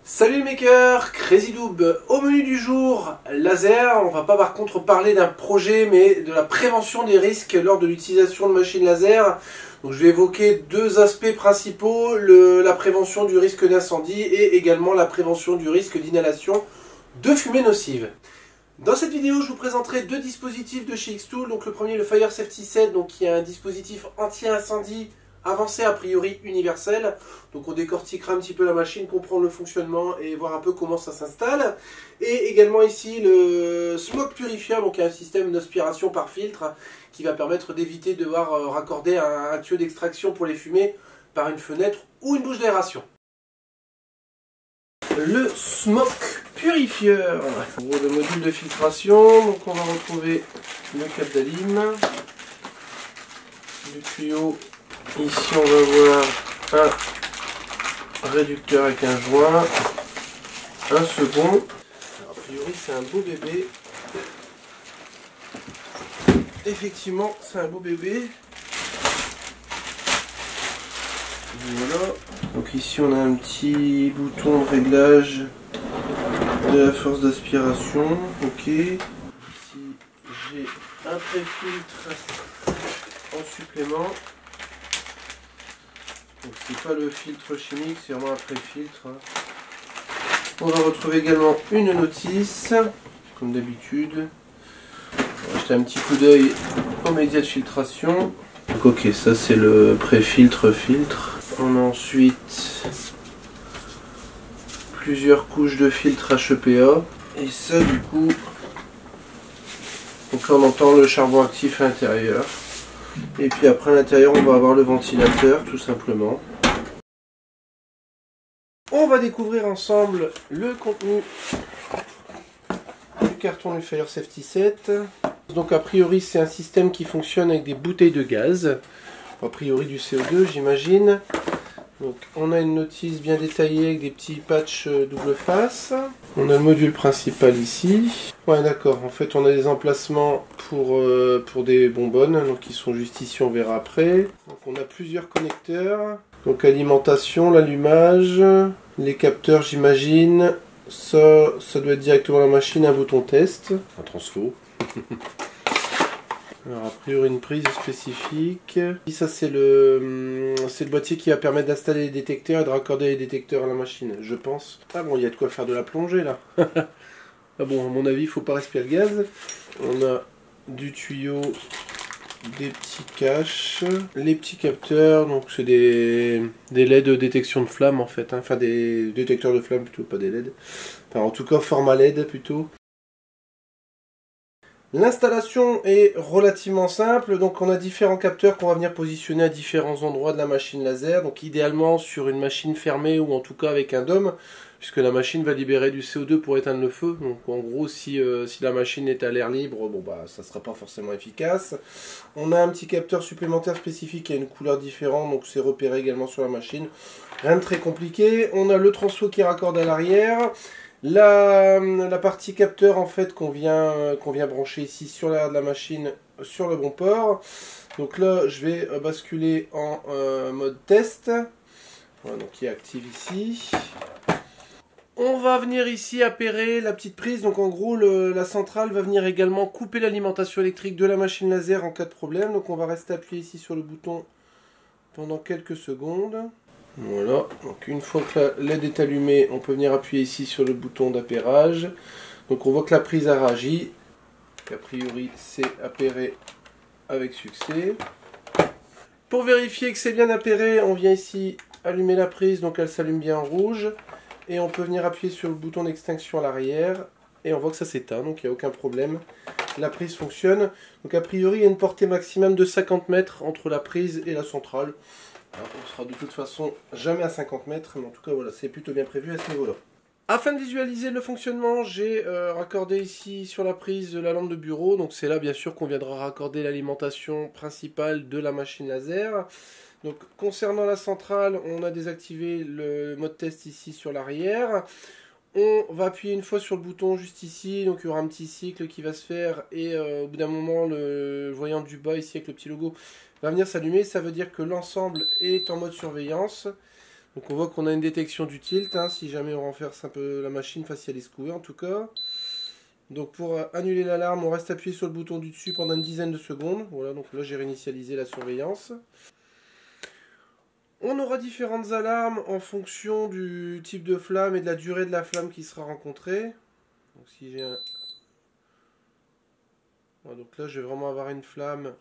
Salut les makers, CrazyDoob. Au menu du jour, laser. On va pas par contre parler d'un projet mais de la prévention des risques lors de l'utilisation de machines laser. Donc je vais évoquer deux aspects principaux, la prévention du risque d'incendie et également la prévention du risque d'inhalation de fumée nocive. Dans cette vidéo, je vous présenterai deux dispositifs de chez Xtool. Donc le premier, le Fire Safety Set, donc qui est un dispositif anti-incendie avancé a priori universel. Donc on décortiquera un petit peu la machine, comprendre le fonctionnement et voir un peu comment ça s'installe. Et également ici le Smoke Purifier, donc un système d'aspiration par filtre qui va permettre d'éviter de devoir raccorder un tuyau d'extraction pour les fumées par une fenêtre ou une bouche d'aération. Le Smoke Purifier, le module de filtration. Donc on va retrouver le câble d'alim, le tuyau. Ici on va voir un réducteur avec un joint, un second. Alors, a priori c'est un beau bébé. Effectivement c'est un beau bébé. Voilà. Donc ici on a un petit bouton de réglage de la force d'aspiration. Ok. Ici j'ai un pré-filtre en supplément. Donc c'est pas le filtre chimique, c'est vraiment un pré-filtre. On va retrouver également une notice, comme d'habitude. On va jeter un petit coup d'œil aux médias de filtration. Donc ok, ça c'est le pré-filtre filtre. On a ensuite plusieurs couches de filtre HEPA. Et ça du coup, donc là on entend le charbon actif à l'intérieur. Et puis après à l'intérieur on va avoir le ventilateur tout simplement. On va découvrir ensemble le contenu du carton du Fire Safety Set. Donc a priori c'est un système qui fonctionne avec des bouteilles de gaz. A priori du CO2 j'imagine. Donc on a une notice bien détaillée avec des petits patchs double face. On a le module principal ici. Ouais d'accord, en fait on a des emplacements pour des bonbonnes, donc qui sont juste ici, on verra après. Donc on a plusieurs connecteurs. Donc alimentation, l'allumage, les capteurs j'imagine. Ça doit être directement la machine, un bouton test. Un transfo. Alors a priori une prise spécifique. Et ça c'est le boîtier qui va permettre d'installer les détecteurs et de raccorder les détecteurs à la machine, je pense. Ah bon, il y a de quoi faire de la plongée là. Ah bon, à mon avis il faut pas respirer le gaz. On a du tuyau, des petits caches, les petits capteurs, donc c'est des LED de détection de flamme en fait, hein. Enfin des détecteurs de flamme plutôt, pas des LED. Enfin en tout cas format LED plutôt. L'installation est relativement simple, donc on a différents capteurs qu'on va venir positionner à différents endroits de la machine laser, donc idéalement sur une machine fermée ou en tout cas avec un dôme, puisque la machine va libérer du CO2 pour éteindre le feu, donc en gros si la machine est à l'air libre, bon bah ça sera pas forcément efficace. On a un petit capteur supplémentaire spécifique qui a une couleur différente, donc c'est repéré également sur la machine, rien de très compliqué. On a le transfo qui raccorde à l'arrière. La partie capteur en fait qu'on vient brancher ici sur l'arrière de la machine sur le bon port. Donc là je vais basculer en mode test. Voilà, donc qui est active ici. On va venir ici appairer la petite prise. Donc en gros la centrale va venir également couper l'alimentation électrique de la machine laser en cas de problème. Donc on va rester appuyé ici sur le bouton pendant quelques secondes. Voilà, donc une fois que la LED est allumée, on peut venir appuyer ici sur le bouton d'appairage. Donc on voit que la prise a réagi. A priori c'est appairé avec succès. Pour vérifier que c'est bien appairé, on vient ici allumer la prise, donc elle s'allume bien en rouge. Et on peut venir appuyer sur le bouton d'extinction à l'arrière. Et on voit que ça s'éteint, donc il n'y a aucun problème. La prise fonctionne. Donc a priori il y a une portée maximum de 50 mètres entre la prise et la centrale. Alors, on sera de toute façon jamais à 50 mètres, mais en tout cas voilà, c'est plutôt bien prévu à ce niveau-là. Afin de visualiser le fonctionnement, j'ai raccordé ici sur la prise la lampe de bureau. Donc c'est là bien sûr qu'on viendra raccorder l'alimentation principale de la machine laser. Donc concernant la centrale, on a désactivé le mode test ici sur l'arrière. On va appuyer une fois sur le bouton juste ici, donc il y aura un petit cycle qui va se faire et au bout d'un moment le voyant du bas ici avec le petit logo va venir s'allumer. Ça veut dire que l'ensemble est en mode surveillance. Donc on voit qu'on a une détection du tilt, hein, si jamais on renverse un peu la machine, enfin si elle est secouée en tout cas. Donc pour annuler l'alarme, on reste appuyé sur le bouton du dessus pendant une dizaine de secondes. Voilà, donc là j'ai réinitialisé la surveillance. On aura différentes alarmes en fonction du type de flamme et de la durée de la flamme qui sera rencontrée. Donc si j'ai un... Voilà, donc là je vais vraiment avoir une flamme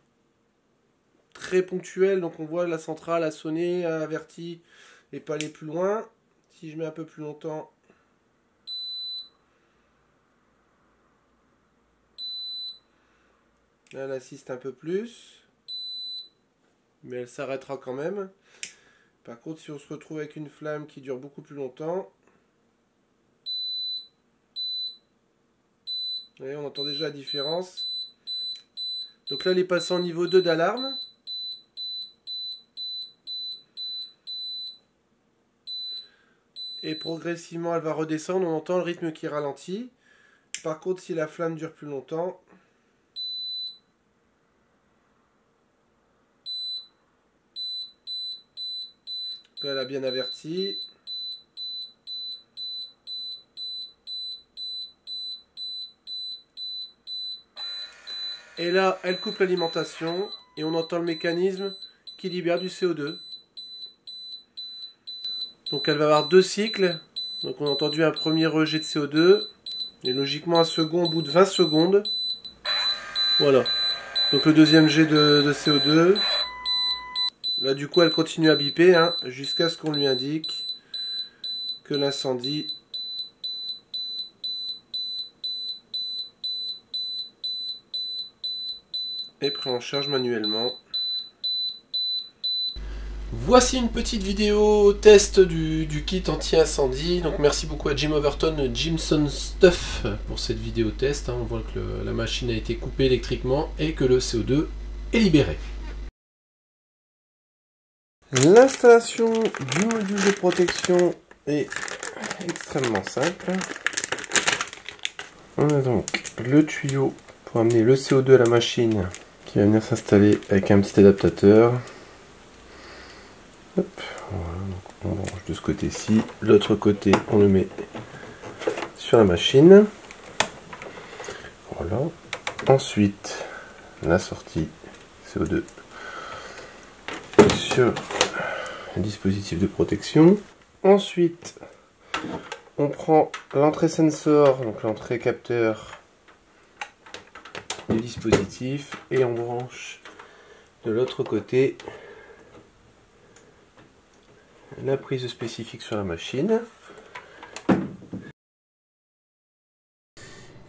très ponctuelle. Donc on voit la centrale a sonné, a averti et pas aller plus loin. Si je mets un peu plus longtemps, là elle assiste un peu plus, mais elle s'arrêtera quand même. Par contre, si on se retrouve avec une flamme qui dure beaucoup plus longtemps, vous voyez, on entend déjà la différence. Donc là elle est passée en niveau 2 d'alarme. Et progressivement elle va redescendre, on entend le rythme qui ralentit. Par contre, si la flamme dure plus longtemps, là, elle a bien averti. Et là, elle coupe l'alimentation et on entend le mécanisme qui libère du CO2. Donc elle va avoir deux cycles. Donc on a entendu un premier rejet de CO2 et logiquement un second au bout de 20 secondes. Voilà. Donc le deuxième jet de CO2. Là du coup elle continue à biper hein, jusqu'à ce qu'on lui indique que l'incendie est pris en charge manuellement. Voici une petite vidéo test du kit anti-incendie. Donc merci beaucoup à Jim Overton, Jimson Stuff pour cette vidéo test. On voit que la machine a été coupée électriquement et que le CO2 est libéré. L'installation du module de protection est extrêmement simple. On a donc le tuyau pour amener le CO2 à la machine qui va venir s'installer avec un petit adaptateur. Hop, voilà, donc on branche de ce côté-ci. L'autre côté, on le met sur la machine. Voilà. Ensuite, la sortie CO2 sur le dispositif de protection. Ensuite, on prend l'entrée sensor, donc l'entrée capteur du dispositif, et on branche de l'autre côté la prise spécifique sur la machine.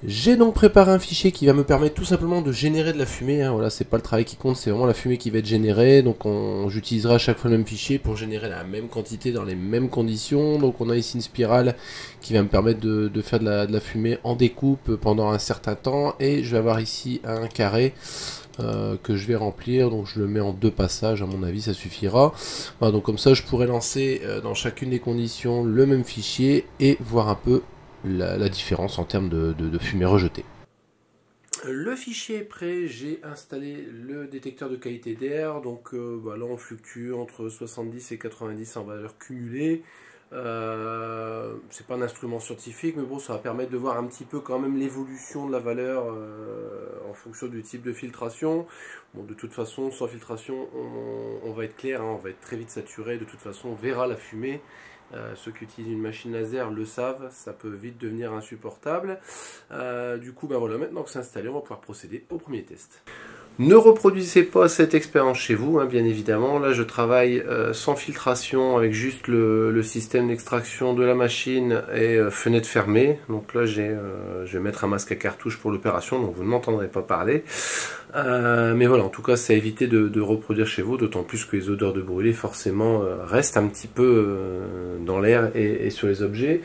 J'ai donc préparé un fichier qui va me permettre tout simplement de générer de la fumée. Hein. Voilà, c'est pas le travail qui compte, c'est vraiment la fumée qui va être générée. Donc j'utiliserai à chaque fois le même fichier pour générer la même quantité dans les mêmes conditions. Donc on a ici une spirale qui va me permettre de faire de la fumée en découpe pendant un certain temps. Et je vais avoir ici un carré que je vais remplir. Donc je le mets en 2 passages, à mon avis ça suffira. Voilà, donc comme ça je pourrais lancer dans chacune des conditions le même fichier et voir un peu la différence en termes de fumée rejetée. Le fichier est prêt, j'ai installé le détecteur de qualité d'air, donc là on fluctue entre 70 et 90 en valeur cumulée. C'est pas un instrument scientifique, mais bon, ça va permettre de voir un petit peu quand même l'évolution de la valeur en fonction du type de filtration. Bon, de toute façon, sans filtration, on va être clair, hein, on va être très vite saturé. De toute façon, on verra la fumée. Ceux qui utilisent une machine laser le savent, ça peut vite devenir insupportable. Du coup, ben voilà, maintenant que c'est installé, on va pouvoir procéder au premier test. Ne reproduisez pas cette expérience chez vous, hein, bien évidemment. Là, je travaille sans filtration, avec juste le système d'extraction de la machine et fenêtre fermée. Donc là, je vais mettre un masque à cartouche pour l'opération, donc vous ne m'entendrez pas parler. Mais voilà, en tout cas, c'est à éviter de reproduire chez vous, d'autant plus que les odeurs de brûlé, forcément, restent un petit peu dans l'air et sur les objets.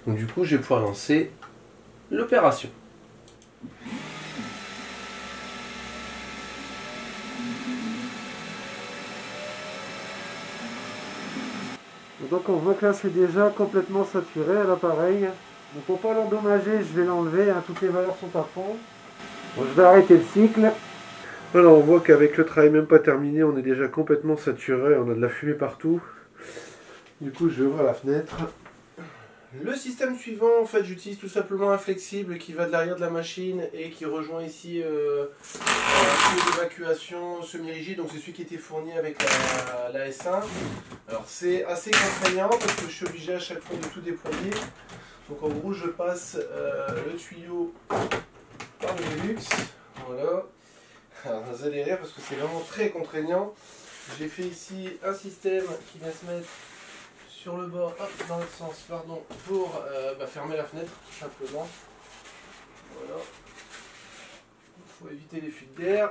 Donc du coup, je vais pouvoir lancer l'opération. Donc on voit que là c'est déjà complètement saturé à l'appareil. Donc pour pas l'endommager, je vais l'enlever, hein, toutes les valeurs sont à fond. Bon, je vais arrêter le cycle. Voilà, on voit qu'avec le travail même pas terminé, on est déjà complètement saturé, on a de la fumée partout. Du coup je vais ouvrir la fenêtre. Le système suivant, en fait, j'utilise tout simplement un flexible qui va de l'arrière de la machine et qui rejoint ici un tuyau d'évacuation semi-rigide. Donc c'est celui qui était fourni avec la S1. Alors c'est assez contraignant parce que je suis obligé à chaque fois de tout déployer. Donc en gros, je passe le tuyau par le Velux. Voilà. Alors vous allez rire parce que c'est vraiment très contraignant. J'ai fait ici un système qui vient se mettre sur le bord, hop, dans l'autre sens, pardon, pour fermer la fenêtre, tout simplement. Voilà. Il faut éviter les fuites d'air.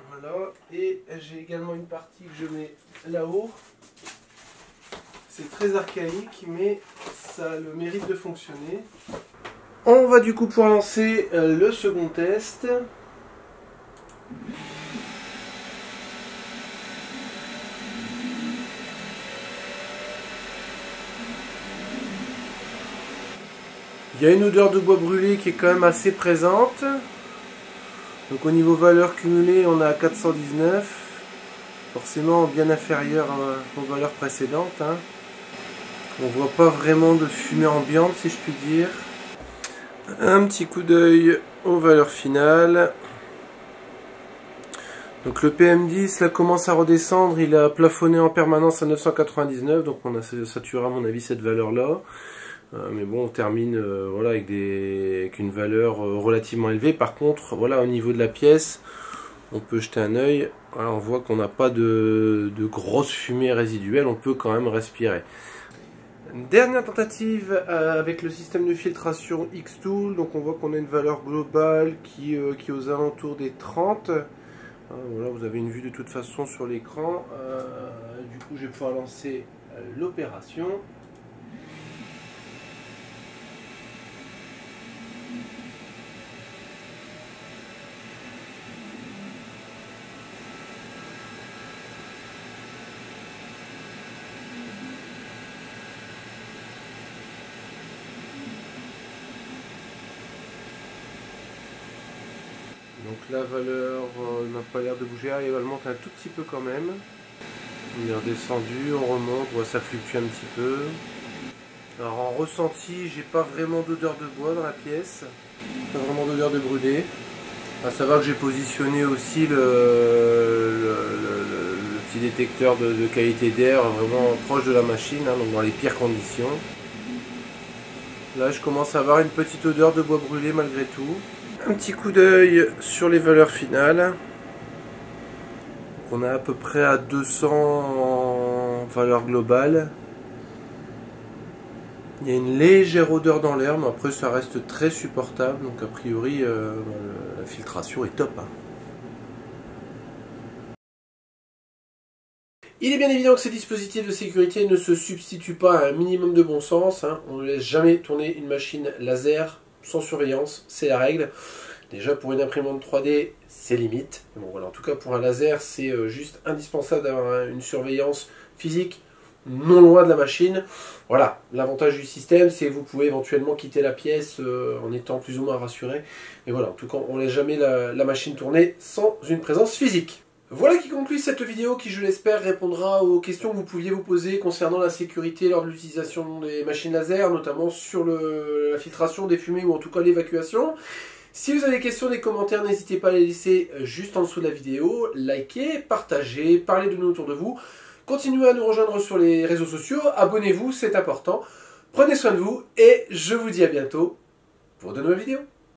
Voilà. Et j'ai également une partie que je mets là-haut. C'est très archaïque, mais ça a le mérite de fonctionner. On va du coup pouvoir lancer le second test. Il y a une odeur de bois brûlé qui est quand même assez présente. Donc au niveau valeur cumulée, on est à 419. Forcément bien inférieur aux valeurs précédentes. Hein. On voit pas vraiment de fumée ambiante, si je puis dire. Un petit coup d'œil aux valeurs finales. Donc le PM10 là commence à redescendre, il a plafonné en permanence à 999, donc on a saturé à mon avis cette valeur là. Mais bon, on termine voilà, avec une valeur relativement élevée. Par contre, voilà, au niveau de la pièce, on peut jeter un œil. Voilà, on voit qu'on n'a pas de grosse fumée résiduelle, on peut quand même respirer. Dernière tentative avec le système de filtration Xtool. Donc on voit qu'on a une valeur globale qui est aux alentours des 30. Voilà, vous avez une vue de toute façon sur l'écran. Du coup, je vais pouvoir lancer l'opération. Donc la valeur n'a pas l'air de bouger, elle monte un tout petit peu quand même. On est redescendu, on remonte, ça fluctue un petit peu. Alors en ressenti, j'ai pas vraiment d'odeur de bois dans la pièce, pas vraiment d'odeur de brûlé. À savoir que j'ai positionné aussi le petit détecteur de qualité d'air vraiment proche de la machine, hein, donc dans les pires conditions. Là je commence à avoir une petite odeur de bois brûlé malgré tout. Un petit coup d'œil sur les valeurs finales. On est à peu près à 200 en valeur globale. Il y a une légère odeur dans l'air, mais après ça reste très supportable. Donc a priori, la filtration est top. Hein. Il est bien évident que ces dispositifs de sécurité ne se substituent pas à un minimum de bon sens. Hein. On ne laisse jamais tourner une machine laser sans surveillance, c'est la règle. Déjà pour une imprimante 3D, c'est limite. Bon, voilà, en tout cas pour un laser, c'est juste indispensable d'avoir une surveillance physique non loin de la machine. Voilà, l'avantage du système, c'est que vous pouvez éventuellement quitter la pièce en étant plus ou moins rassuré. Mais voilà, en tout cas, on ne laisse jamais la machine tourner sans une présence physique. Voilà qui conclut cette vidéo qui, je l'espère, répondra aux questions que vous pouviez vous poser concernant la sécurité lors de l'utilisation des machines laser, notamment sur la filtration des fumées ou en tout cas l'évacuation. Si vous avez des questions, des commentaires, n'hésitez pas à les laisser juste en dessous de la vidéo. Likez, partagez, parlez de nous autour de vous. Continuez à nous rejoindre sur les réseaux sociaux. Abonnez-vous, c'est important. Prenez soin de vous et je vous dis à bientôt pour de nouvelles vidéos.